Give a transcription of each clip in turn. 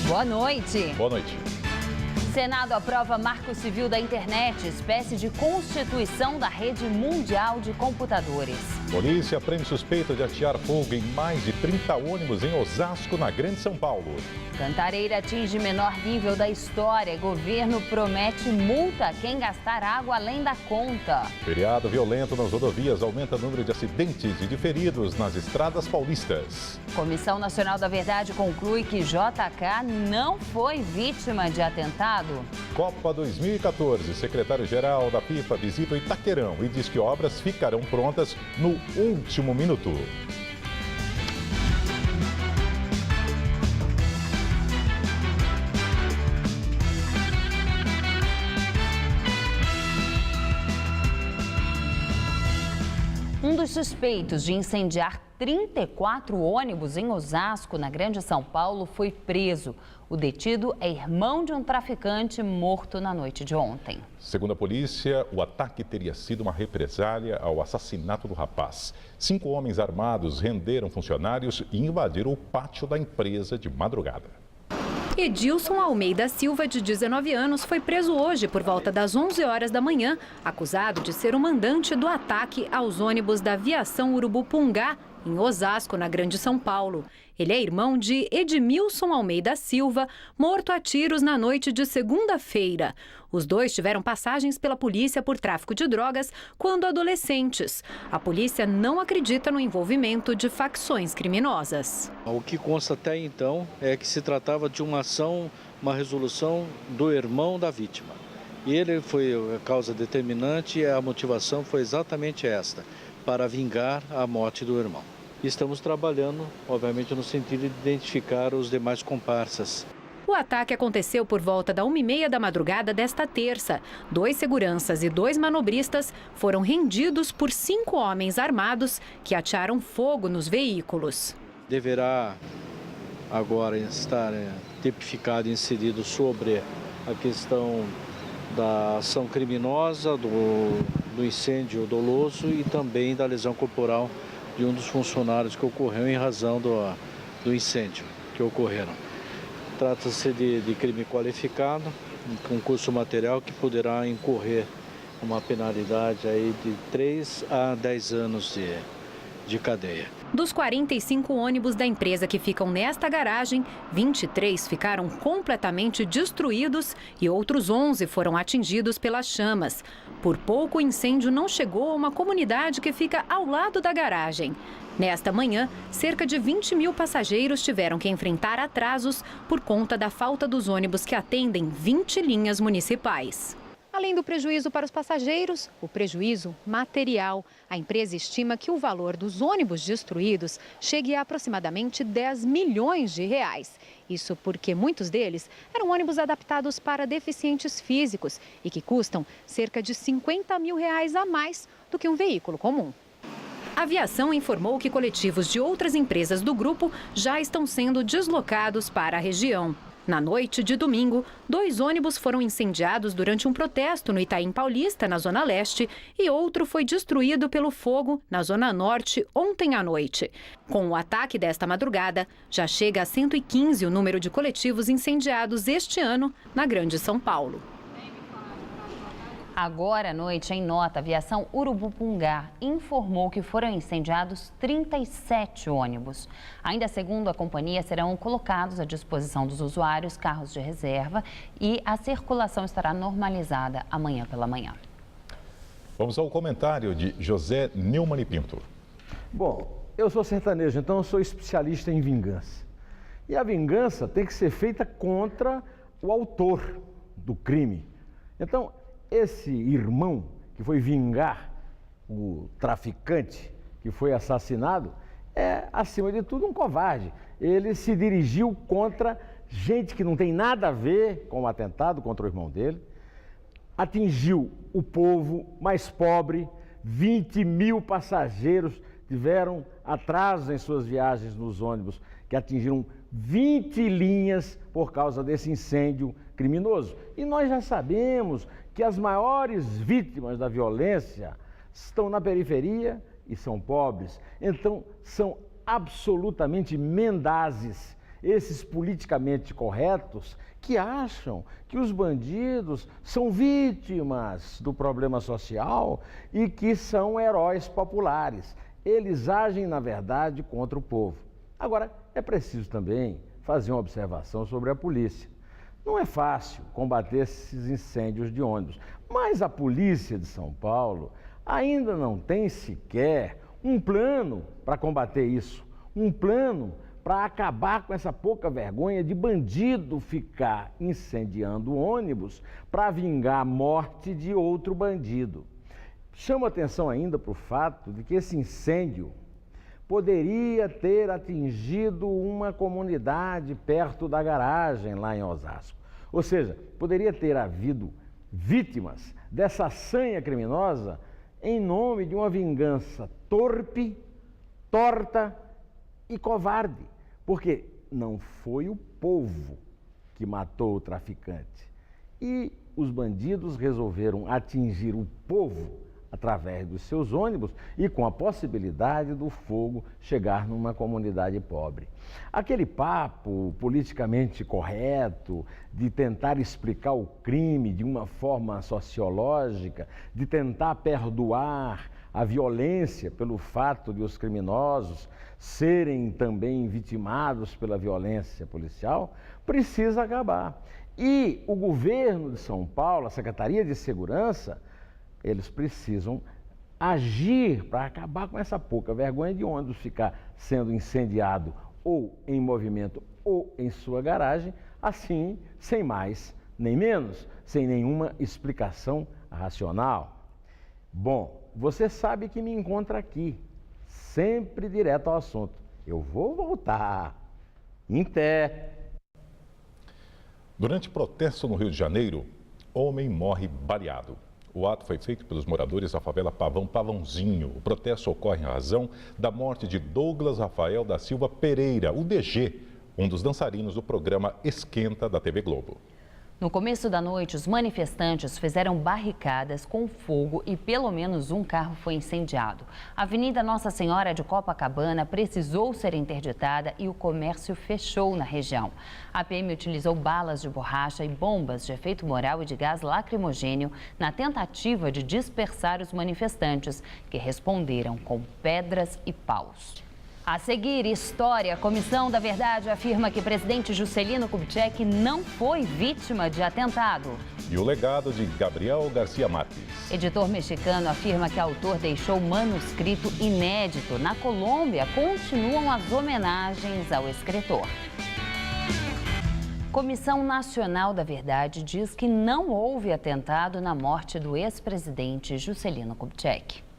Boa noite. Boa noite. Senado aprova Marco Civil da Internet, espécie de constituição da rede mundial de computadores. Polícia prende suspeita de atear fogo em mais de 30 ônibus em Osasco, na Grande São Paulo. Cantareira atinge menor nível da história. Governo promete multa a quem gastar água além da conta. Feriado violento nas rodovias aumenta o número de acidentes e de feridos nas estradas paulistas. Comissão Nacional da Verdade conclui que JK não foi vítima de atentado. Copa 2014. Secretário-geral da FIFA visita o Itaquerão e diz que obras ficarão prontas no último minuto. Um dos suspeitos de incendiar 34 ônibus em Osasco, na Grande São Paulo, foi preso. O detido é irmão de um traficante morto na noite de ontem. Segundo a polícia, o ataque teria sido uma represália ao assassinato do rapaz. 5 homens armados renderam funcionários e invadiram o pátio da empresa de madrugada. Edilson Almeida Silva, de 19 anos, foi preso hoje por volta das 11 horas da manhã, acusado de ser o mandante do ataque aos ônibus da Aviação Urubupungá, em Osasco, na Grande São Paulo. Ele é irmão de Edmilson Almeida Silva, morto a tiros na noite de segunda-feira. Os dois tiveram passagens pela polícia por tráfico de drogas quando adolescentes. A polícia não acredita no envolvimento de facções criminosas. O que consta até então é que se tratava de uma ação, uma resolução do irmão da vítima. Ele foi a causa determinante e a motivação foi exatamente esta, para vingar a morte do irmão. Estamos trabalhando, obviamente, no sentido de identificar os demais comparsas. O ataque aconteceu por volta da 1h30 da madrugada desta terça. 2 seguranças e 2 manobristas foram rendidos por 5 homens armados que atearam fogo nos veículos. Deverá agora estar tipificado e inserido sobre a questão da ação criminosa, do incêndio doloso e também da lesão corporal de um dos funcionários que ocorreu em razão do incêndio que ocorreram. Trata-se de crime qualificado, um concurso material que poderá incorrer uma penalidade aí de 3 a 10 anos de cadeia. Dos 45 ônibus da empresa que ficam nesta garagem, 23 ficaram completamente destruídos e outros 11 foram atingidos pelas chamas. Por pouco, o incêndio não chegou a uma comunidade que fica ao lado da garagem. Nesta manhã, cerca de 20 mil passageiros tiveram que enfrentar atrasos por conta da falta dos ônibus que atendem 20 linhas municipais. Além do prejuízo para os passageiros, o prejuízo material. A empresa estima que o valor dos ônibus destruídos chegue a aproximadamente 10 milhões de reais. Isso porque muitos deles eram ônibus adaptados para deficientes físicos e que custam cerca de 50 mil reais a mais do que um veículo comum. A aviação informou que coletivos de outras empresas do grupo já estão sendo deslocados para a região. Na noite de domingo, 2 ônibus foram incendiados durante um protesto no Itaim Paulista, na Zona Leste, e outro foi destruído pelo fogo na Zona Norte ontem à noite. Com o ataque desta madrugada, já chega a 115 o número de coletivos incendiados este ano na Grande São Paulo. Agora à noite, em nota, a aviação Urubupungá informou que foram incendiados 37 ônibus. Ainda segundo a companhia, serão colocados à disposição dos usuários carros de reserva e a circulação estará normalizada amanhã pela manhã. Vamos ao comentário de José Neumann e Pinto. Bom, eu sou sertanejo, então eu sou especialista em vingança. E a vingança tem que ser feita contra o autor do crime. Então, esse irmão que foi vingar o traficante que foi assassinado é, acima de tudo, um covarde. Ele se dirigiu contra gente que não tem nada a ver com o atentado contra o irmão dele, atingiu o povo mais pobre, 20 mil passageiros tiveram atrasos em suas viagens nos ônibus, que atingiram 20 linhas por causa desse incêndio criminoso. E nós já sabemos que as maiores vítimas da violência estão na periferia e são pobres. Então, são absolutamente mendazes. esses politicamente corretos que acham que os bandidos são vítimas do problema social e que são heróis populares. Eles agem, na verdade, contra o povo. Agora, é preciso também fazer uma observação sobre a polícia. Não é fácil combater esses incêndios de ônibus, mas a polícia de São Paulo ainda não tem sequer um plano para combater isso, um plano para acabar com essa pouca vergonha de bandido ficar incendiando ônibus para vingar a morte de outro bandido. Chamo atenção ainda para o fato de que esse incêndio poderia ter atingido uma comunidade perto da garagem lá em Osasco. Ou seja, poderia ter havido vítimas dessa sanha criminosa em nome de uma vingança torpe, torta e covarde. Porque não foi o povo que matou o traficante. E os bandidos resolveram atingir o povo através dos seus ônibus e com a possibilidade do fogo chegar numa comunidade pobre. Aquele papo politicamente correto de tentar explicar o crime de uma forma sociológica, de tentar perdoar a violência pelo fato de os criminosos serem também vitimados pela violência policial, precisa acabar. E o governo de São Paulo, a Secretaria de Segurança, eles precisam agir para acabar com essa pouca vergonha de ônibus ficar sendo incendiado ou em movimento ou em sua garagem, assim, sem mais nem menos, sem nenhuma explicação racional. Bom, você sabe que me encontra aqui, sempre direto ao assunto. Eu vou voltar. Em pé. Durante protesto no Rio de Janeiro, homem morre baleado. O ato foi feito pelos moradores da favela Pavãozinho. O protesto ocorre em razão da morte de Douglas Rafael da Silva Pereira, o DG, um dos dançarinos do programa Esquenta da TV Globo. No começo da noite, os manifestantes fizeram barricadas com fogo e pelo menos um carro foi incendiado. A Avenida Nossa Senhora de Copacabana precisou ser interditada e o comércio fechou na região. A PM utilizou balas de borracha e bombas de efeito moral e de gás lacrimogênio na tentativa de dispersar os manifestantes, que responderam com pedras e paus. A seguir, história. A Comissão da Verdade afirma que o presidente Juscelino Kubitschek não foi vítima de atentado. E o legado de Gabriel Garcia Marques. Editor mexicano afirma que o autor deixou manuscrito inédito. Na Colômbia, continuam as homenagens ao escritor. Comissão Nacional da Verdade diz que não houve atentado na morte do ex-presidente Juscelino Kubitschek.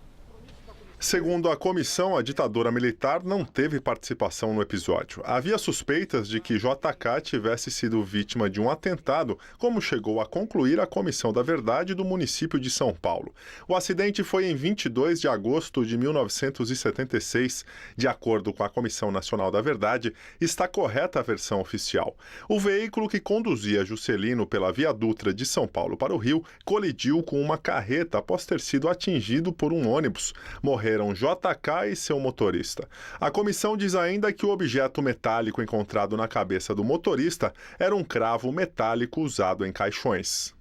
Segundo a comissão, a ditadura militar não teve participação no episódio. Havia suspeitas de que JK tivesse sido vítima de um atentado, como chegou a concluir a Comissão da Verdade do município de São Paulo. O acidente foi em 22 de agosto de 1976. De acordo com a Comissão Nacional da Verdade, está correta a versão oficial. O veículo que conduzia Juscelino pela Via Dutra de São Paulo para o Rio colidiu com uma carreta após ter sido atingido por um ônibus. Morreram JK e seu motorista. A comissão diz ainda que o objeto metálico encontrado na cabeça do motorista era um cravo metálico usado em caixões.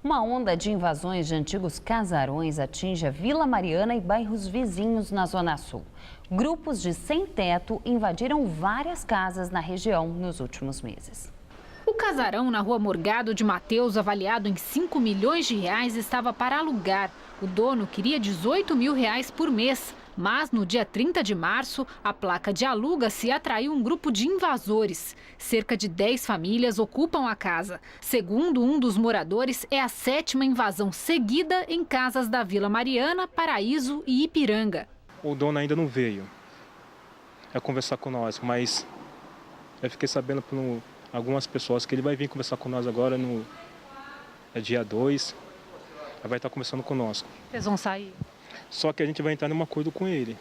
Uma onda de invasões de antigos casarões atinge a Vila Mariana e bairros vizinhos na Zona Sul. Grupos de sem-teto invadiram várias casas na região nos últimos meses. O casarão na Rua Morgado de Mateus, avaliado em 5 milhões de reais, estava para alugar. O dono queria 18 mil reais por mês. Mas no dia 30 de março, a placa de aluga-se atraiu um grupo de invasores. Cerca de 10 famílias ocupam a casa. Segundo um dos moradores, é a 7ª invasão seguida em casas da Vila Mariana, Paraíso e Ipiranga. O dono ainda não veio conversar com nós, mas eu fiquei sabendo por algumas pessoas que ele vai vir conversar com nós agora no dia 2. Vai estar conversando conosco. Vocês vão sair? Só que a gente vai entrar num acordo com ele,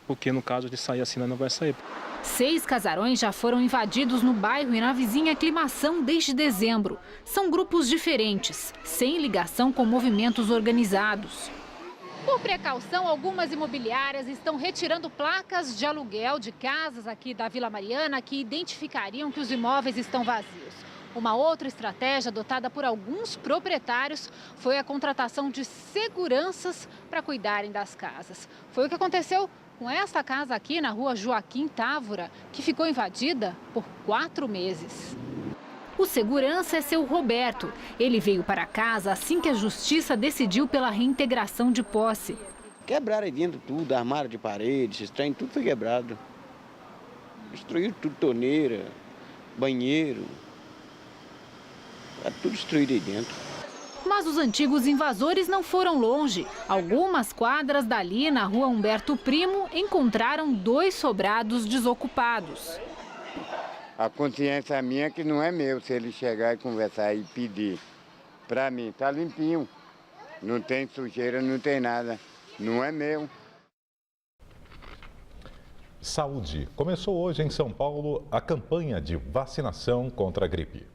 porque no caso de sair assim, não vai sair. 6 casarões já foram invadidos no bairro e na vizinha Aclimação desde dezembro. São grupos diferentes, sem ligação com movimentos organizados. Por precaução, algumas imobiliárias estão retirando placas de aluguel de casas aqui da Vila Mariana que identificariam que os imóveis estão vazios. Uma outra estratégia adotada por alguns proprietários foi a contratação de seguranças para cuidarem das casas. Foi o que aconteceu com esta casa aqui na rua Joaquim Távora, que ficou invadida por 4 meses. O segurança é seu Roberto. Ele veio para casa assim que a justiça decidiu pela reintegração de posse. Quebraram aí dentro tudo, armário de parede, esse trem, tudo foi quebrado. Destruíram tudo, torneira, banheiro. Está tudo destruído aí dentro. Mas os antigos invasores não foram longe. Algumas quadras dali, na rua Humberto Primo, encontraram 2 sobrados desocupados. A consciência minha é que não é meu, se ele chegar e conversar e pedir. Para mim, tá limpinho. Não tem sujeira, não tem nada. Não é meu. Saúde. Começou hoje em São Paulo a campanha de vacinação contra a gripe.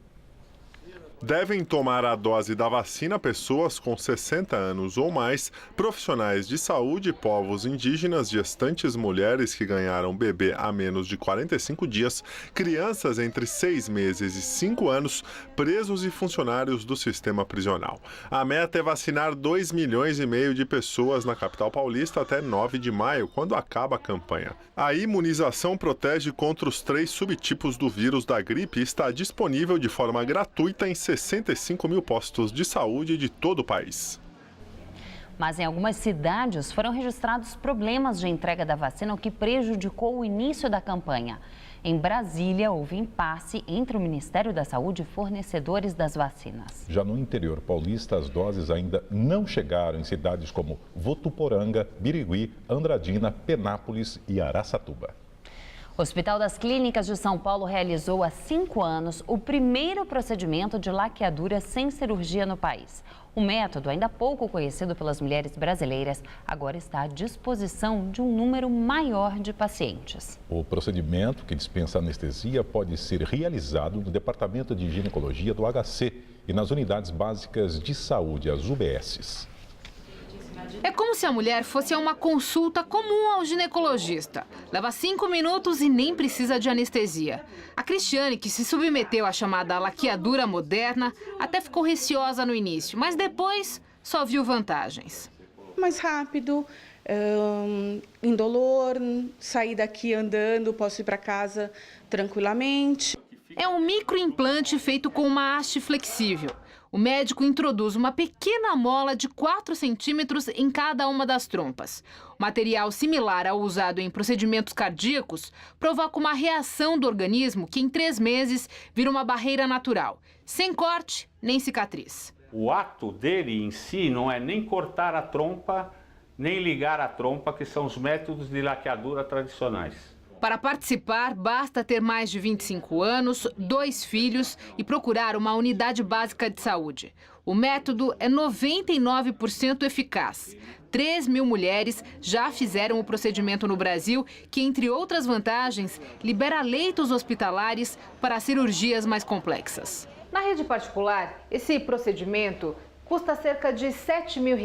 Devem tomar a dose da vacina pessoas com 60 anos ou mais, profissionais de saúde, povos indígenas, gestantes, mulheres que ganharam bebê há menos de 45 dias, crianças entre 6 meses e 5 anos, presos e funcionários do sistema prisional. A meta é vacinar 2,5 milhões de pessoas na capital paulista até 9 de maio, quando acaba a campanha. A imunização protege contra os 3 subtipos do vírus da gripe e está disponível de forma gratuita em 65 mil postos de saúde de todo o país. Mas em algumas cidades foram registrados problemas de entrega da vacina, o que prejudicou o início da campanha. Em Brasília, houve impasse entre o Ministério da Saúde e fornecedores das vacinas. Já no interior paulista, as doses ainda não chegaram em cidades como Votuporanga, Birigui, Andradina, Penápolis e Araçatuba. O Hospital das Clínicas de São Paulo realizou há 5 anos o primeiro procedimento de laqueadura sem cirurgia no país. O método, ainda pouco conhecido pelas mulheres brasileiras, agora está à disposição de um número maior de pacientes. O procedimento, que dispensa anestesia, pode ser realizado no Departamento de Ginecologia do HC e nas unidades básicas de saúde, as UBSs. É como se a mulher fosse a uma consulta comum ao ginecologista. Leva 5 minutos e nem precisa de anestesia. A Cristiane, que se submeteu à chamada laqueadura moderna, até ficou receosa no início, mas depois só viu vantagens. Mais rápido, indolor, sair daqui andando, posso ir para casa tranquilamente. É um microimplante feito com uma haste flexível. O médico introduz uma pequena mola de 4 centímetros em cada uma das trompas. O material similar ao usado em procedimentos cardíacos provoca uma reação do organismo que em 3 meses vira uma barreira natural, sem corte nem cicatriz. O ato dele em si não é nem cortar a trompa, nem ligar a trompa, que são os métodos de laqueadura tradicionais. Para participar, basta ter mais de 25 anos, 2 filhos e procurar uma unidade básica de saúde. O método é 99% eficaz. 3 mil mulheres já fizeram o procedimento no Brasil, que, entre outras vantagens, libera leitos hospitalares para cirurgias mais complexas. Na rede particular, esse procedimento custa cerca de R$7 mil.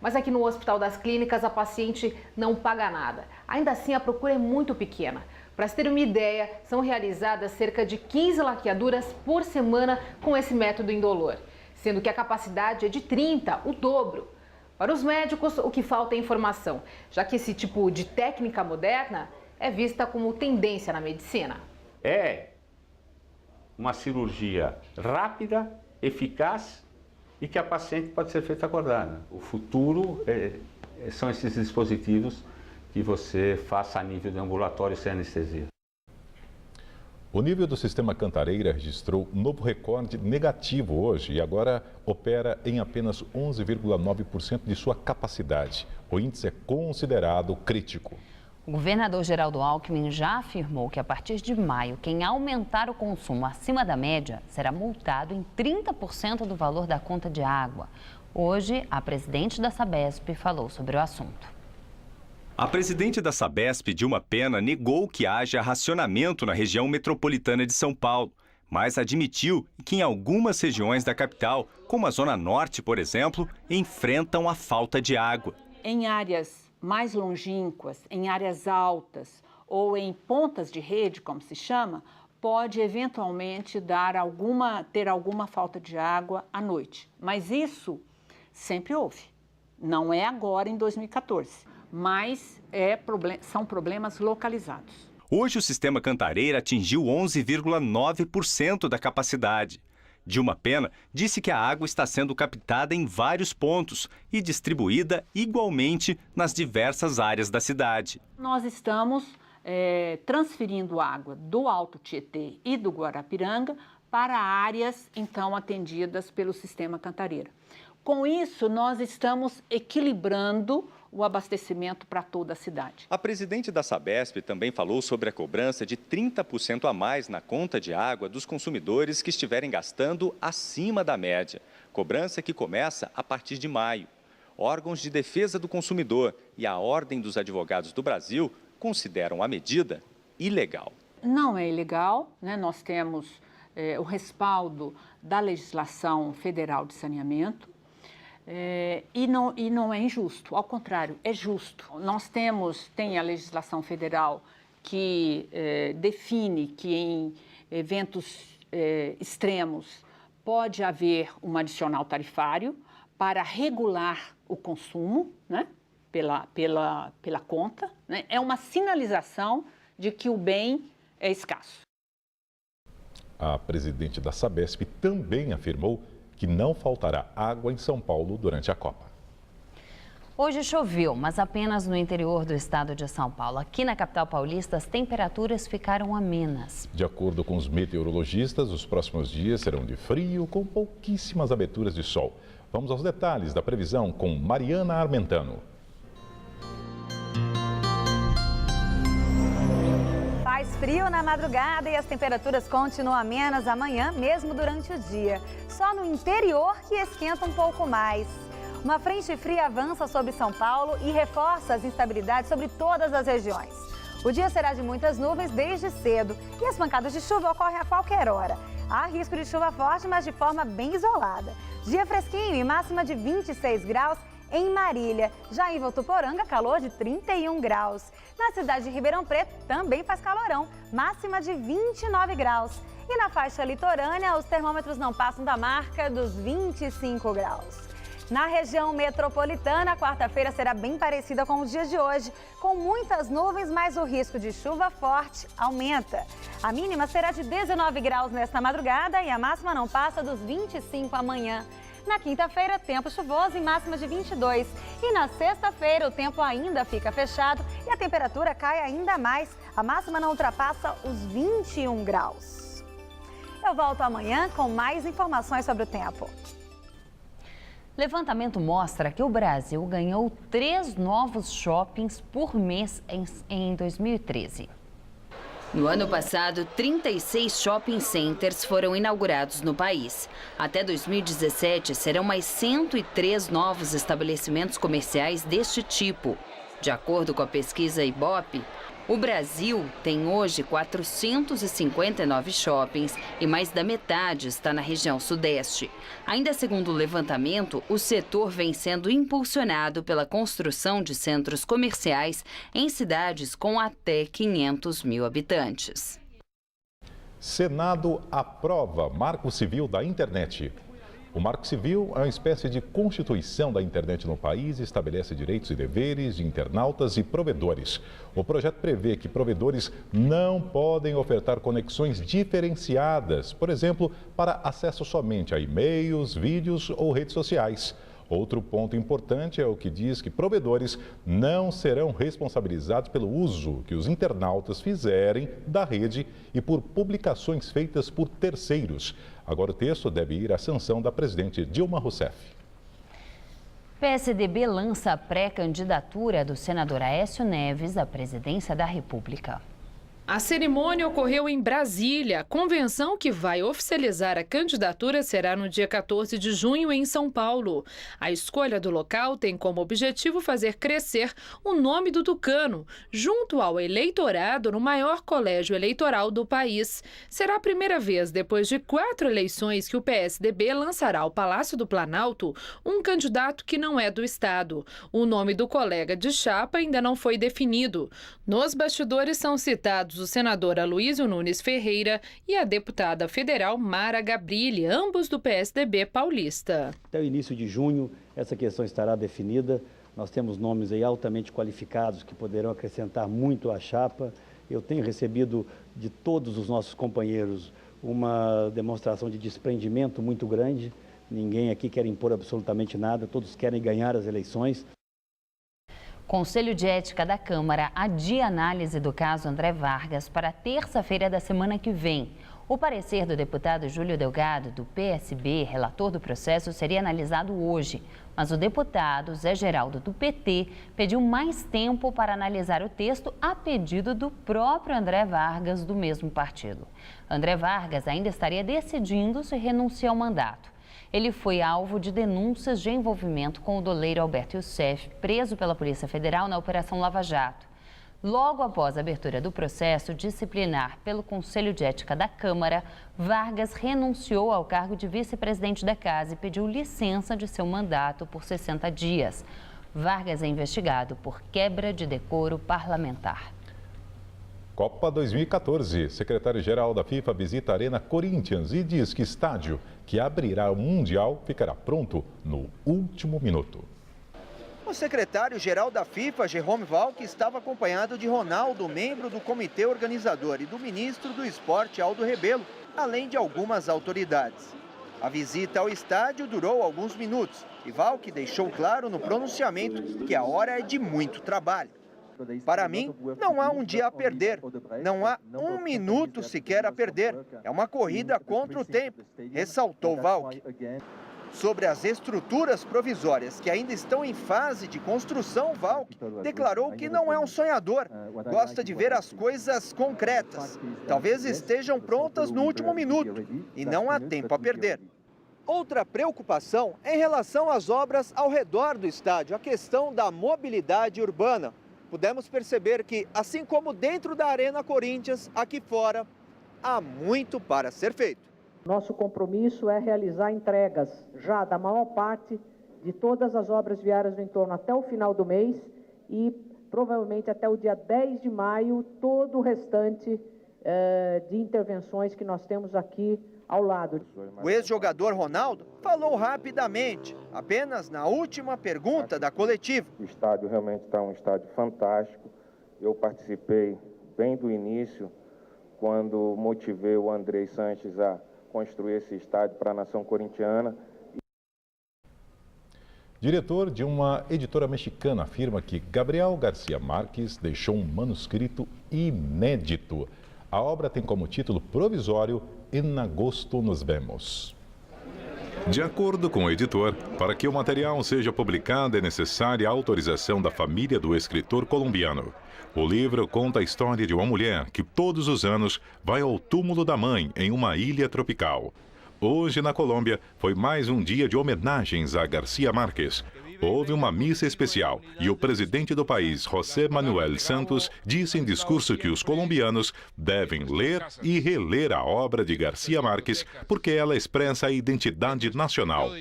Mas aqui no Hospital das Clínicas a paciente não paga nada. Ainda assim, a procura é muito pequena. Para se ter uma ideia, são realizadas cerca de 15 laqueaduras por semana com esse método indolor, sendo que a capacidade é de 30, o dobro. Para os médicos, o que falta é informação, já que esse tipo de técnica moderna é vista como tendência na medicina. É uma cirurgia rápida, eficaz e que a paciente pode ser feita acordada. O futuro são esses dispositivos que você faça a nível de ambulatório sem anestesia. O nível do sistema Cantareira registrou novo recorde negativo hoje e agora opera em apenas 11,9% de sua capacidade. O índice é considerado crítico. O governador Geraldo Alckmin já afirmou que a partir de maio, quem aumentar o consumo acima da média será multado em 30% do valor da conta de água. Hoje, a presidente da Sabesp falou sobre o assunto. A presidente da Sabesp, Dilma Pena, negou que haja racionamento na região metropolitana de São Paulo, mas admitiu que em algumas regiões da capital, como a Zona Norte, por exemplo, enfrentam a falta de água. Em áreas mais longínquas, em áreas altas ou em pontas de rede, como se chama, pode eventualmente ter alguma falta de água à noite. Mas isso sempre houve. Não é agora em 2014, mas são problemas localizados. Hoje o sistema Cantareira atingiu 11,9% da capacidade. Dilma Pena disse que a água está sendo captada em vários pontos e distribuída igualmente nas diversas áreas da cidade. Nós estamos transferindo água do Alto Tietê e do Guarapiranga para áreas, então, atendidas pelo sistema Cantareira. Com isso, nós estamos equilibrando o abastecimento para toda a cidade. A presidente da Sabesp também falou sobre a cobrança de 30% a mais na conta de água dos consumidores que estiverem gastando acima da média. Cobrança que começa a partir de maio. Órgãos de defesa do consumidor e a Ordem dos Advogados do Brasil consideram a medida ilegal. Não é ilegal, né? Nós temos o respaldo da legislação federal de saneamento. E não é injusto, ao contrário, é justo. Nós tem a legislação federal que define que em eventos extremos pode haver um adicional tarifário para regular o consumo, né, pela conta, né? É uma sinalização de que o bem é escasso. A presidente da Sabesp também afirmou que não faltará água em São Paulo durante a Copa. Hoje choveu, mas apenas no interior do estado de São Paulo. Aqui na capital paulista, as temperaturas ficaram amenas. De acordo com os meteorologistas, os próximos dias serão de frio, com pouquíssimas aberturas de sol. Vamos aos detalhes da previsão com Mariana Armentano. Faz frio na madrugada e as temperaturas continuam amenas amanhã, mesmo durante o dia. Só no interior que esquenta um pouco mais. Uma frente fria avança sobre São Paulo e reforça as instabilidades sobre todas as regiões. O dia será de muitas nuvens desde cedo e as pancadas de chuva ocorrem a qualquer hora. Há risco de chuva forte, mas de forma bem isolada. Dia fresquinho e máxima de 26 graus em Marília. Já em Votuporanga, calor de 31 graus. Na cidade de Ribeirão Preto também faz calorão, máxima de 29 graus. E na faixa litorânea, os termômetros não passam da marca dos 25 graus. Na região metropolitana, a quarta-feira será bem parecida com os dias de hoje, com muitas nuvens, mas o risco de chuva forte aumenta. A mínima será de 19 graus nesta madrugada e a máxima não passa dos 25 amanhã. Na quinta-feira, tempo chuvoso e máxima de 22. E na sexta-feira, o tempo ainda fica fechado e a temperatura cai ainda mais. A máxima não ultrapassa os 21 graus. Eu volto amanhã com mais informações sobre o tempo. Levantamento mostra que o Brasil ganhou 3 novos shoppings por mês em 2013. No ano passado, 36 shopping centers foram inaugurados no país. Até 2017, serão mais 103 novos estabelecimentos comerciais deste tipo. De acordo com a pesquisa Ibope, o Brasil tem hoje 459 shoppings e mais da metade está na região sudeste. Ainda segundo o levantamento, o setor vem sendo impulsionado pela construção de centros comerciais em cidades com até 500 mil habitantes. Senado aprova Marco Civil da Internet. O Marco Civil é uma espécie de constituição da internet no país e estabelece direitos e deveres de internautas e provedores. O projeto prevê que provedores não podem ofertar conexões diferenciadas, por exemplo, para acesso somente a e-mails, vídeos ou redes sociais. Outro ponto importante é o que diz que provedores não serão responsabilizados pelo uso que os internautas fizerem da rede e por publicações feitas por terceiros. Agora o texto deve ir à sanção da presidente Dilma Rousseff. PSDB lança a pré-candidatura do senador Aécio Neves à presidência da República. A cerimônia ocorreu em Brasília. A convenção que vai oficializar a candidatura será no dia 14 de junho em São Paulo. A escolha do local tem como objetivo fazer crescer o nome do tucano, junto ao eleitorado no maior colégio eleitoral do país. Será a primeira vez, depois de 4 eleições, que o PSDB lançará ao Palácio do Planalto um candidato que não é do estado. O nome do colega de chapa ainda não foi definido. Nos bastidores são citados o senador Aloysio Nunes Ferreira e a deputada federal Mara Gabrilli, ambos do PSDB paulista. Até o início de junho, essa questão estará definida. Nós temos nomes aí altamente qualificados que poderão acrescentar muito à chapa. Eu tenho recebido de todos os nossos companheiros uma demonstração de desprendimento muito grande. Ninguém aqui quer impor absolutamente nada, todos querem ganhar as eleições. Conselho de Ética da Câmara adia a análise do caso André Vargas para terça-feira da semana que vem. O parecer do deputado Júlio Delgado, do PSB, relator do processo, seria analisado hoje. Mas o deputado Zé Geraldo, do PT, pediu mais tempo para analisar o texto a pedido do próprio André Vargas, do mesmo partido. André Vargas ainda estaria decidindo se renuncia ao mandato. Ele foi alvo de denúncias de envolvimento com o doleiro Alberto Youssef, preso pela Polícia Federal na Operação Lava Jato. Logo após a abertura do processo disciplinar pelo Conselho de Ética da Câmara, Vargas renunciou ao cargo de vice-presidente da Casa e pediu licença de seu mandato por 60 dias. Vargas é investigado por quebra de decoro parlamentar. Copa 2014. Secretário-geral da FIFA visita a Arena Corinthians e diz que estádio que abrirá o Mundial ficará pronto no último minuto. O secretário-geral da FIFA, Jerome Valcke, estava acompanhado de Ronaldo, membro do comitê organizador, e do ministro do Esporte, Aldo Rebelo, além de algumas autoridades. A visita ao estádio durou alguns minutos e Valcke deixou claro no pronunciamento que a hora é de muito trabalho. Para mim, não há um dia a perder, não há um minuto sequer a perder. É uma corrida contra o tempo, ressaltou Valcke. Sobre as estruturas provisórias que ainda estão em fase de construção, Valcke declarou que não é um sonhador, gosta de ver as coisas concretas. Talvez estejam prontas no último minuto e não há tempo a perder. Outra preocupação é em relação às obras ao redor do estádio, a questão da mobilidade urbana. Pudemos perceber que, assim como dentro da Arena Corinthians, aqui fora, há muito para ser feito. Nosso compromisso é realizar entregas já da maior parte de todas as obras viárias do entorno até o final do mês e provavelmente até o dia 10 de maio todo o restante de intervenções que nós temos aqui ao lado. O ex-jogador Ronaldo falou rapidamente, apenas na última pergunta da coletiva. O estádio realmente está um estádio fantástico. Eu participei bem do início, quando motivei o Andrei Sanches a construir esse estádio para a nação corintiana. Diretor de uma editora mexicana afirma que Gabriel Garcia Marques deixou um manuscrito inédito. A obra tem como título provisório "En agosto nos vemos". De acordo com o editor, para que o material seja publicado é necessária a autorização da família do escritor colombiano. O livro conta a história de uma mulher que todos os anos vai ao túmulo da mãe em uma ilha tropical. Hoje, na Colômbia, foi mais um dia de homenagens a Garcia Marques. Houve uma missa especial e o presidente do país, José Manuel Santos, disse em discurso que os colombianos devem ler e reler a obra de Garcia Marques porque ela expressa a identidade nacional.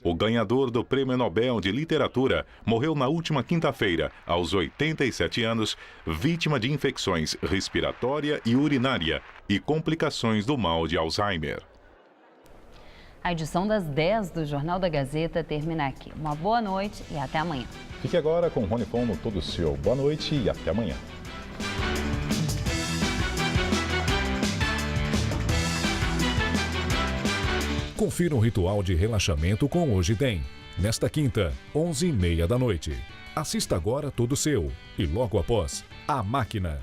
O ganhador do Prêmio Nobel de Literatura morreu na última quinta-feira, aos 87 anos, vítima de infecções respiratória e urinária e complicações do mal de Alzheimer. A edição das 10 do Jornal da Gazeta termina aqui. Uma boa noite e até amanhã. Fique agora com o Rony Fon no Todo Seu. Boa noite e até amanhã. Confira um ritual de relaxamento com Hoje Tem. Nesta quinta, 11h30 da noite. Assista agora Todo Seu. E logo após, A Máquina.